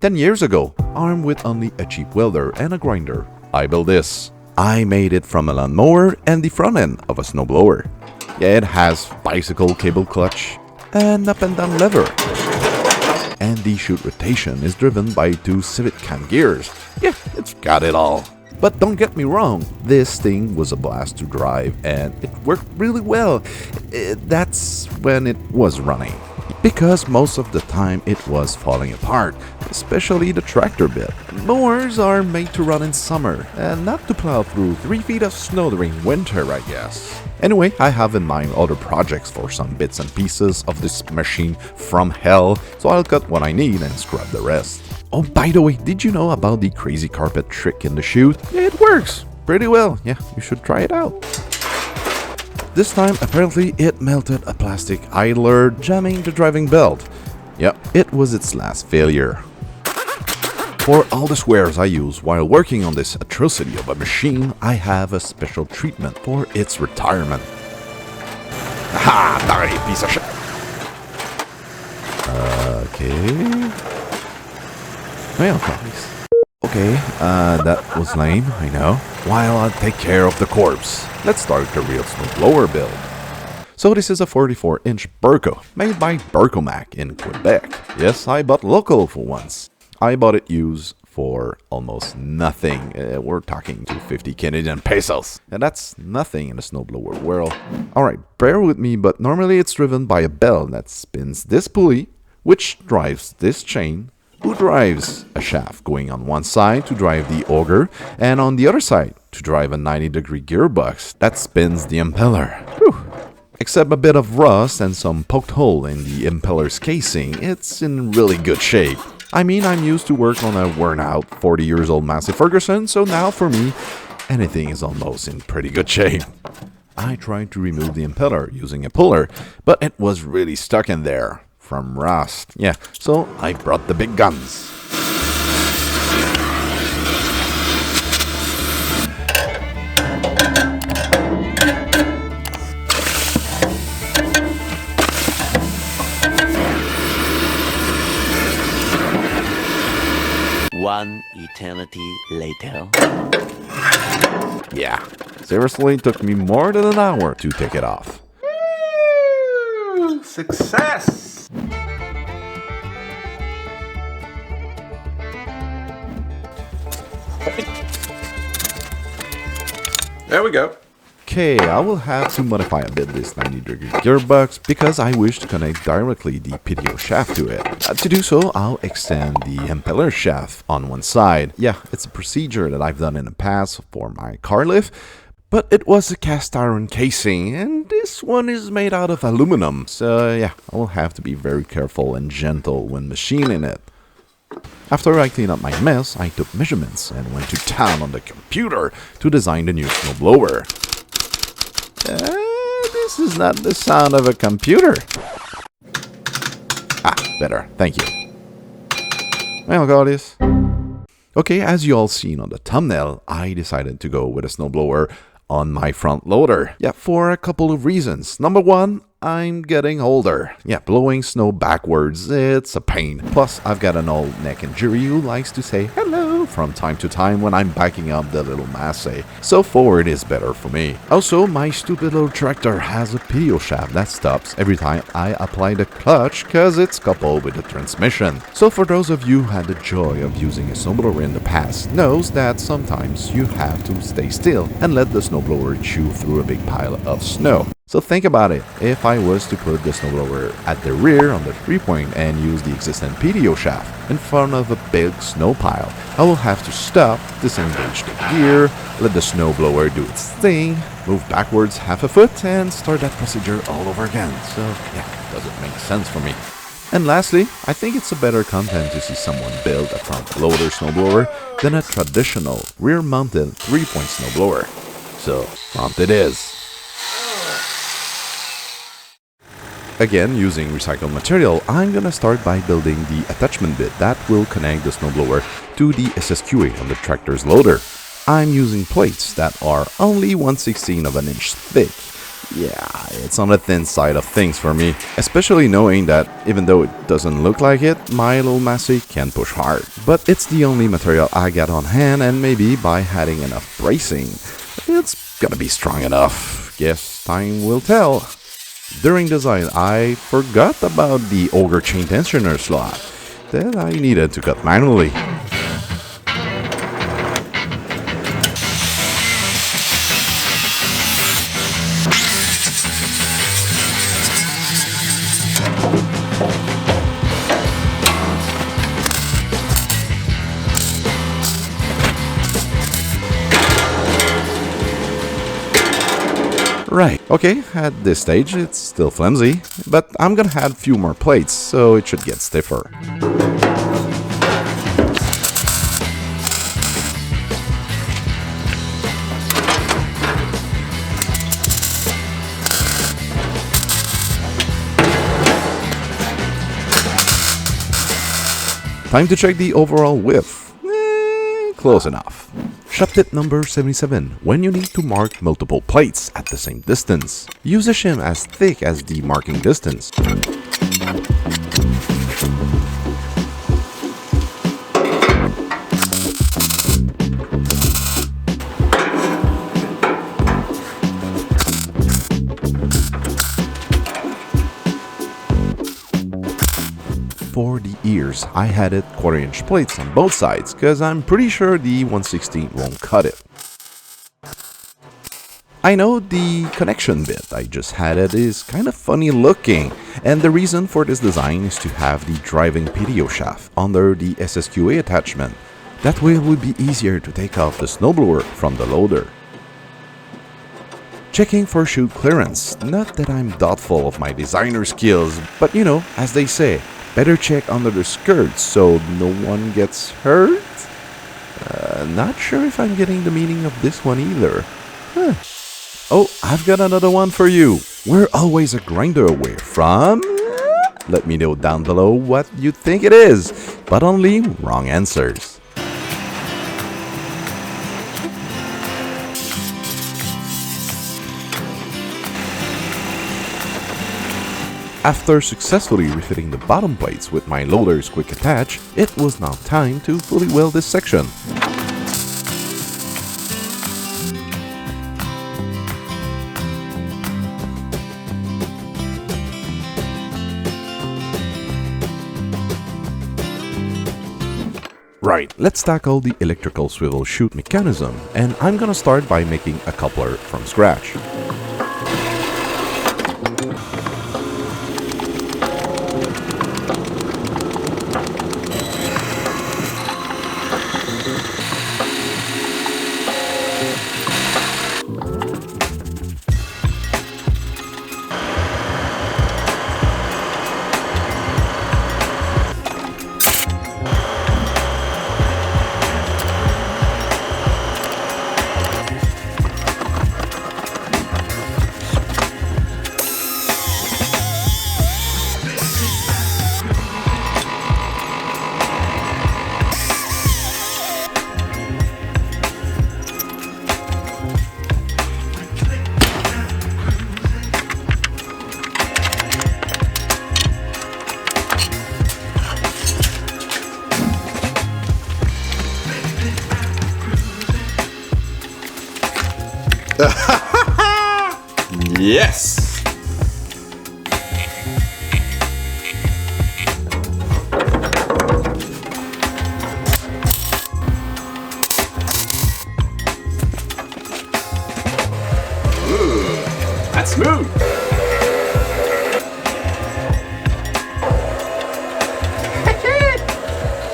10 years ago, armed with only a cheap welder and a grinder, I built this. I made it from a lawnmower and the front end of a snowblower. Yeah, it has bicycle cable clutch and up and down lever. And the chute rotation is driven by 2 Civic cam gears. Yeah, it's got it all. But don't get me wrong, this thing was a blast to drive and it worked really well. That's when it was running. Because most of the time it was falling apart, especially the tractor bit. Mowers are made to run in summer and not to plow through 3 feet of snow during winter, I guess. Anyway, I have in mind other projects for some bits and pieces of this machine from hell, so I'll cut what I need and scrap the rest. Oh, by the way, did you know about the crazy carpet trick in the chute? Yeah, it works pretty well. Yeah, you should try it out. This time, apparently, it melted a plastic idler, jamming the driving belt. Yep, it was its last failure. For all the swears I use while working on this atrocity of a machine, I have a special treatment for its retirement. Ha! Die, piece of shit! Okay. Well, thanks. Okay, that was lame, I know. While I take care of the corpse, let's start the real snowblower build. So this is a 44-inch Burco, made by Burcomac in Quebec. Yes, I bought local for once. I bought it used for almost nothing. We're talking 250 Canadian pesos. And that's nothing in the snowblower world. Alright, bear with me, but normally it's driven by a belt that spins this pulley, which drives this chain, who drives a shaft going on one side to drive the auger, and on the other side to drive a 90-degree gearbox that spins the impeller. Whew. Except a bit of rust and some poked hole in the impeller's casing, it's in really good shape. I mean, I'm used to work on a worn-out 40-years-old Massey Ferguson, so now for me, anything is almost in pretty good shape. I tried to remove the impeller using a puller, but it was really stuck in there. From rust. Yeah, so I brought the big guns. One eternity later. Yeah, seriously, it took me more than an hour to take it off. Woo! Success! There we go. Okay, I will have to modify a bit this 90-degree gearbox because I wish to connect directly the PTO shaft to it. To do so, I'll extend the impeller shaft on one side. Yeah, it's a procedure that I've done in the past for my car lift, but it was a cast iron casing and this one is made out of aluminum. So yeah, I will have to be very careful and gentle when machining it. After I cleaned up my mess, I took measurements and went to town on the computer to design the new snowblower. This is not the sound of a computer. Ah, better, thank you. Well, got this. Okay, as you all seen on the thumbnail, I decided to go with a snowblower on my front loader. Yeah, for a couple of reasons. Number one, I'm getting older. Yeah, blowing snow backwards, it's a pain. Plus, I've got an old neck injury who likes to say hello from time to time when I'm backing up the little Massey. So forward is better for me. Also, my stupid little tractor has a PTO shaft that stops every time I apply the clutch because it's coupled with the transmission. So for those of you who had the joy of using a snowblower in the past, knows that sometimes you have to stay still and let the snowblower chew through a big pile of snow. So think about it, if I was to put the snowblower at the rear on the 3-point and use the existing PTO shaft in front of a big snow pile, I will have to stop, disengage the gear, let the snowblower do its thing, move backwards half a foot and start that procedure all over again. So yeah, doesn't make sense for me. And lastly, I think it's a better content to see someone build a front loader snowblower than a traditional rear-mounted 3-point snowblower. So front it is. Again, using recycled material, I'm gonna start by building the attachment bit that will connect the snowblower to the SSQA on the tractor's loader. I'm using plates that are only 1/16 of an inch thick, Yeah, it's on the thin side of things for me, especially knowing that even though it doesn't look like it, my little Massey can push hard. But it's the only material I got on hand, and maybe by adding enough bracing, it's gonna be strong enough. Guess time will tell. During design, I forgot about the auger chain tensioner slot that I needed to cut manually. Right, okay, at this stage it's still flimsy, but I'm gonna add a few more plates so it should get stiffer. Time to check the overall width. Close enough. Shop tip number 77. When you need to mark multiple plates at the same distance, use a shim as thick as the marking distance. For the ears, I had it 1/4" plates on both sides, cause I'm pretty sure the 1/16 won't cut it. I know the connection bit I just had it is kind of funny looking, and the reason for this design is to have the driving PTO shaft under the SSQA attachment. That way it would be easier to take off the snowblower from the loader. Checking for chute clearance. Not that I'm doubtful of my designer skills, but you know, as they say, better check under the skirts so no one gets hurt? Not sure if I'm getting the meaning of this one either. Huh. Oh, I've got another one for you. We're always a grinder away from... Let me know down below what you think it is, but only wrong answers. After successfully refitting the bottom plates with my loader's quick attach, it was now time to fully weld this section. Right, let's tackle the electrical swivel chute mechanism, and I'm gonna start by making a coupler from scratch. Yes! Ooh, that's smooth!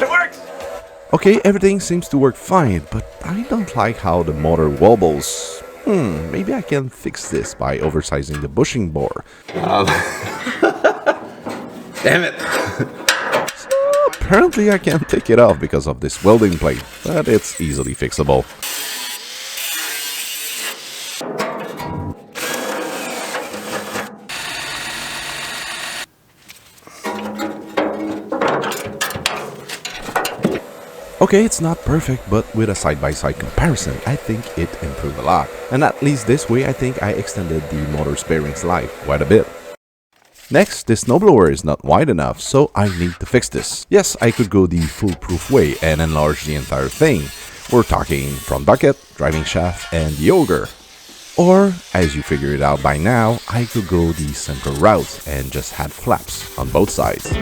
It works! Okay, everything seems to work fine, but I don't like how the motor wobbles. Maybe I can fix this by oversizing the bushing bore. Damn it! So apparently I can't take it off because of this welding plate, but it's easily fixable. Okay, it's not perfect, but with a side-by-side comparison, I think it improved a lot. And at least this way, I think I extended the motor's bearings life quite a bit. Next, this snowblower is not wide enough, so I need to fix this. Yes, I could go the foolproof way and enlarge the entire thing. We're talking front bucket, driving shaft, and the auger. Or, as you figure it out by now, I could go the simple route and just add flaps on both sides.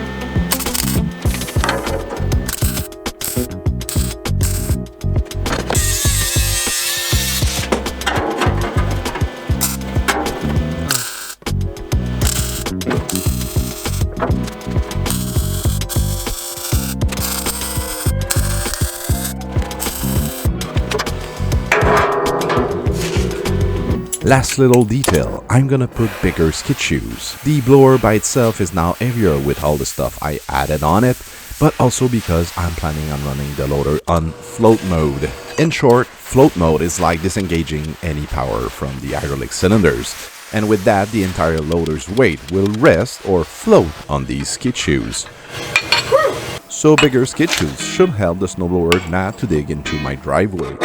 Last little detail, I'm gonna put bigger skid shoes. The blower by itself is now heavier with all the stuff I added on it, but also because I'm planning on running the loader on float mode. In short, float mode is like disengaging any power from the hydraulic cylinders, and with that the entire loader's weight will rest or float on these skid shoes. So bigger skid shoes should help the snowblower not to dig into my driveway.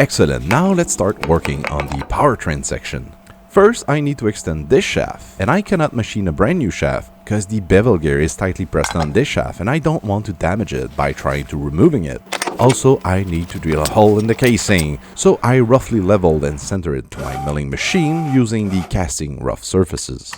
Excellent, now let's start working on the powertrain section. First, I need to extend this shaft, and I cannot machine a brand new shaft because the bevel gear is tightly pressed on this shaft and I don't want to damage it by trying to removing it. Also, I need to drill a hole in the casing, so I roughly leveled and centered it to my milling machine using the casting rough surfaces.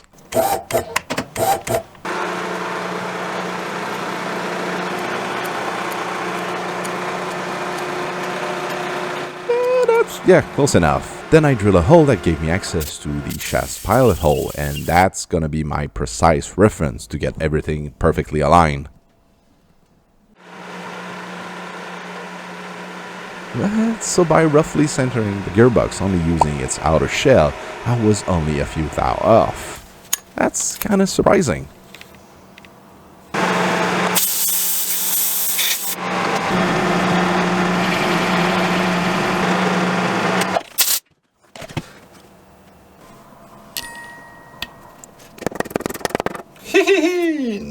Yeah, close enough. Then I drill a hole that gave me access to the shaft's pilot hole, and that's gonna be my precise reference to get everything perfectly aligned. So by roughly centering the gearbox, only using its outer shell, I was only a few thou off. That's kinda surprising.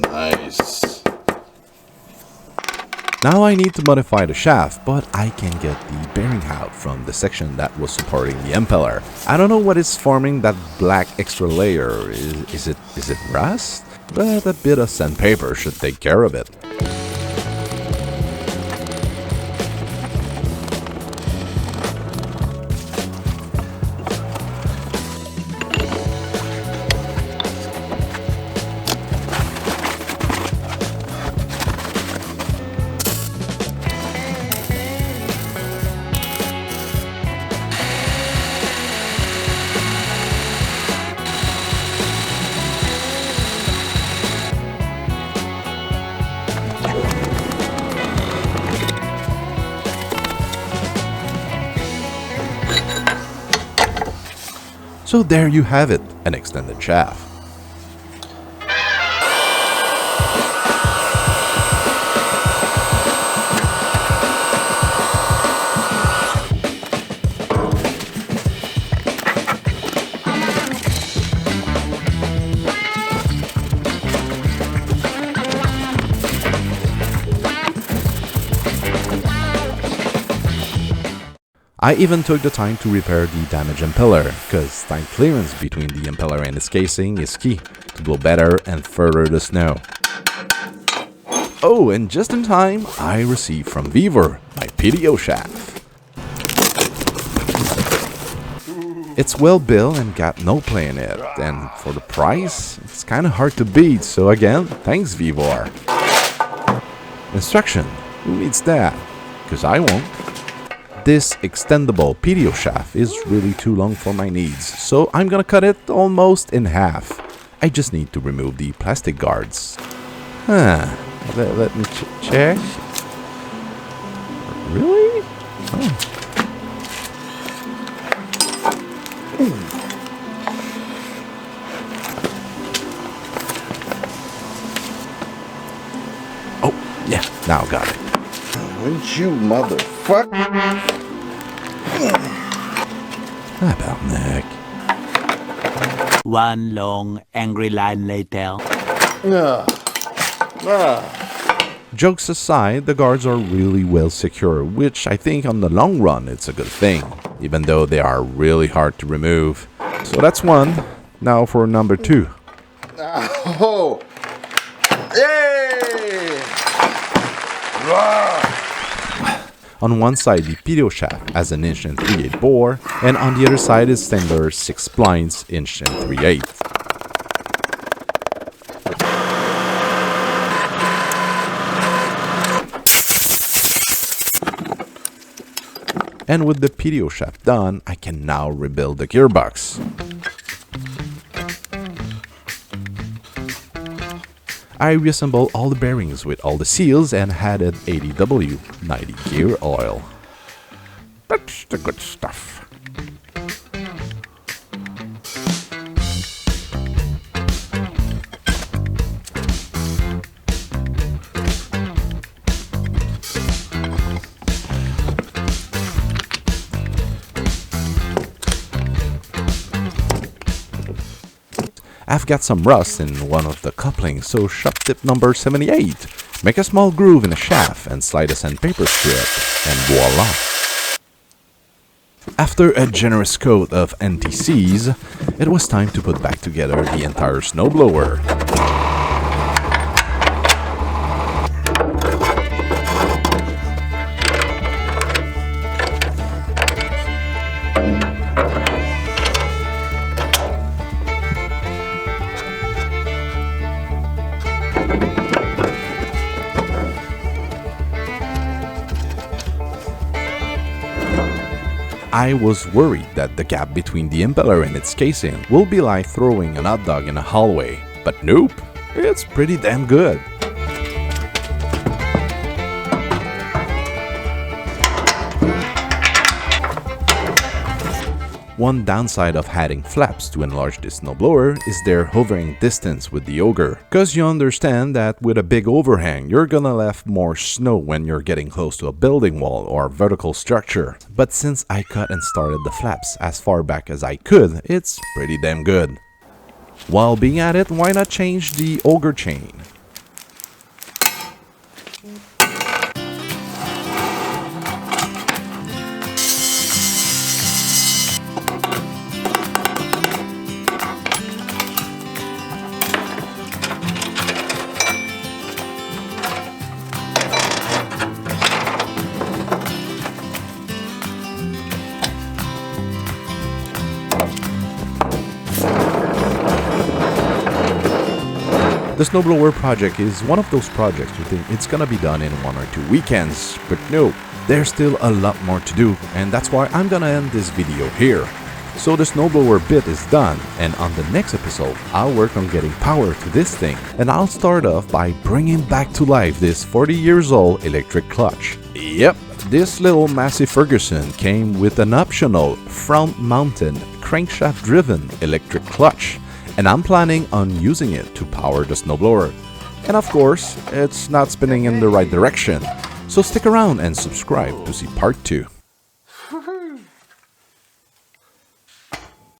Nice. Now I need to modify the shaft, but I can get the bearing out from the section that was supporting the impeller. I don't know what is forming that black extra layer. Is it rust? But a bit of sandpaper should take care of it. So there you have it, an extended shaft. I even took the time to repair the damaged impeller, because tight clearance between the impeller and its casing is key to blow better and further the snow. Oh, and just in time, I received from Vevor my PTO shaft. It's well built and got no play in it, and for the price, it's kinda hard to beat, so again, thanks Vevor. Instruction, who needs that? Cause I won't. This extendable PTO shaft is really too long for my needs, so I'm gonna cut it almost in half. I just need to remove the plastic guards. Let me check. Really? Oh. Oh, yeah, now got it. Ain't you motherfucker? About neck. One long, angry line later. Jokes aside, the guards are really well secure, which I think on the long run it's a good thing, even though they are really hard to remove. So that's one. Now for number 2. Oh! Yay! On one side, the PTO shaft has an 1 3/8 bore, and on the other side is standard 6 splines 1 3/8. And with the PTO shaft done, I can now rebuild the gearbox. I reassembled all the bearings with all the seals and added 80W 90 gear oil. That's the good stuff. I've got some rust in one of the couplings, so shop tip number 78. Make a small groove in the shaft and slide a sandpaper strip, and voila! After a generous coat of NTCs, it was time to put back together the entire snowblower. I was worried that the gap between the impeller and its casing will be like throwing an hot dog in a hallway, but nope, it's pretty damn good. One downside of adding flaps to enlarge this snowblower is their hovering distance with the auger, cause you understand that with a big overhang you're gonna left more snow when you're getting close to a building wall or vertical structure. But since I cut and started the flaps as far back as I could, it's pretty damn good. While being at it, why not change the auger chain? The snowblower project is one of those projects you think it's gonna be done in 1 or 2 weekends, but no, there's still a lot more to do, and that's why I'm gonna end this video here. So the snowblower bit is done, and on the next episode, I'll work on getting power to this thing, and I'll start off by bringing back to life this 40 years old electric clutch. Yep, this little Massey Ferguson came with an optional front-mounted crankshaft-driven electric clutch, and I'm planning on using it to power the snowblower. And of course, it's not spinning in the right direction, so stick around and subscribe to see part 2.